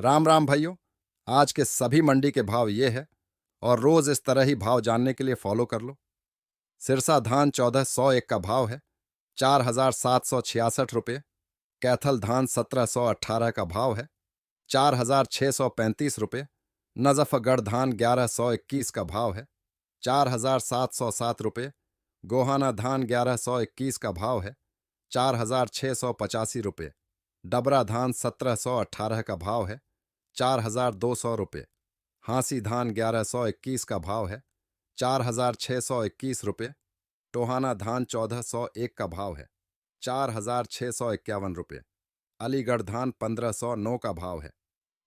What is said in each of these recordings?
राम राम भाइयों। आज के सभी मंडी के भाव ये है और रोज इस तरह ही भाव जानने के लिए फॉलो कर लो। सिरसा धान 1401 का भाव है 4766 रुपये। कैथल धान 1718 का भाव है 4635 रुपये। नजफगढ़ धान 1121 का भाव है 4707 रुपये। गोहाना धान 1121 का भाव है 4685 रुपये। डबरा धान 1718 का भाव है 4200 रुपये। हाँसी धान 1121 का भाव है 4621 रुपये। टोहाना धान 1401 का भाव है 4651 रुपये। अलीगढ़ धान 1509 का भाव है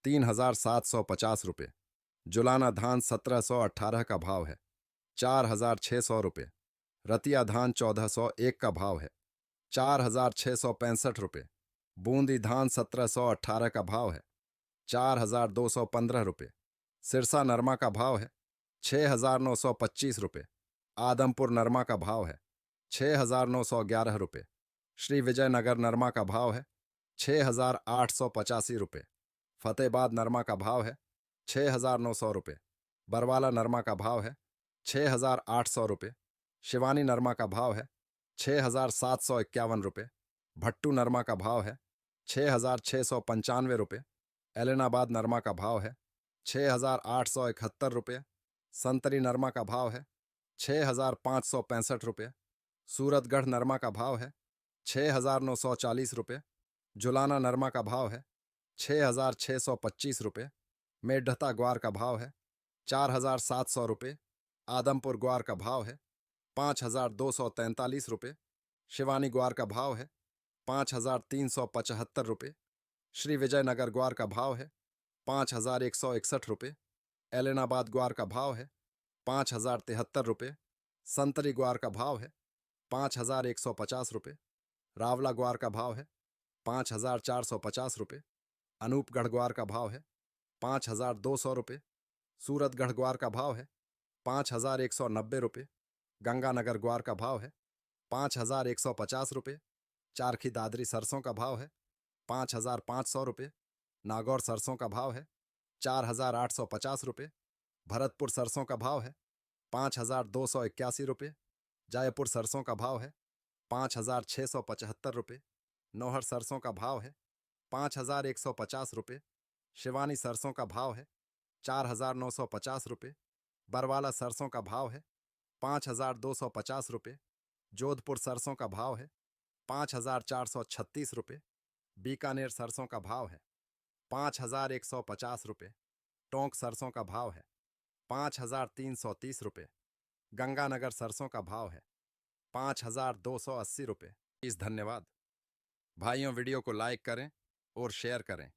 3750 रुपये। जुलाना धान 1718 का भाव है 4600 रुपये। रतिया धान 1401 का भाव है 4665 रुपये। बूंदी धान 1718 का भाव है 4215 रुपये। सिरसा नरमा का भाव है 6925 रुपये। आदमपुर नरमा का भाव है 6911 रुपये। श्री विजयनगर नरमा का भाव है 6885 रुपये। फतेहबाद नरमा का भाव है 6900 रुपये। बरवाला नरमा का भाव है 6800 रुपये। शिवानी नरमा का भाव है 6751 रुपये। भट्टू नरमा का भाव है 6695 रुपये। एलनाबाद नरमा का भाव है 6871 रुपये। संतरी नरमा का भाव है 6565 रुपये। सूरतगढ़ नरमा का भाव है 6940 रुपये। जुलाना नरमा का भाव है 6625 रुपये। मेढता ग्वार का भाव है 4700 रुपये। आदमपुर ग्वार का भाव है 5243 रुपये। शिवानी ग्वार का भाव है 5375 रुपये। श्री विजयनगर ग्वार का भाव है 5161 रुपये। एलनाबाद ग्वार का भाव है 5073 रुपये। संतरी ग्वार का भाव है 5150 रुपये। रावला ग्वार का भाव है 5450 रुपये। अनूपगढ़ ग्वार का भाव है 5200 रुपये। सूरतगढ़ ग्वार का भाव है 5190 रुपये। गंगानगर ग्वार का भाव है 5150 रुपये। चारखी दादरी सरसों का भाव है 5500 रुपये। नागौर सरसों का भाव है 4850 रुपये। भरतपुर सरसों का भाव है 5281 रुपये। जयपुर सरसों का भाव है 5675 रुपये। नौहर सरसों का भाव है 5150 रुपये। शिवानी सरसों का भाव है 4950 रुपये। बरवाला सरसों का भाव है 5250 रुपये। जोधपुर सरसों का भाव है 5436 रुपये। बीकानेर सरसों का भाव है 5150 रुपये। टोंक सरसों का भाव है 5330 रुपये। गंगानगर सरसों का भाव है 5280 रुपये। धन्यवाद भाइयों। वीडियो को लाइक करें और शेयर करें।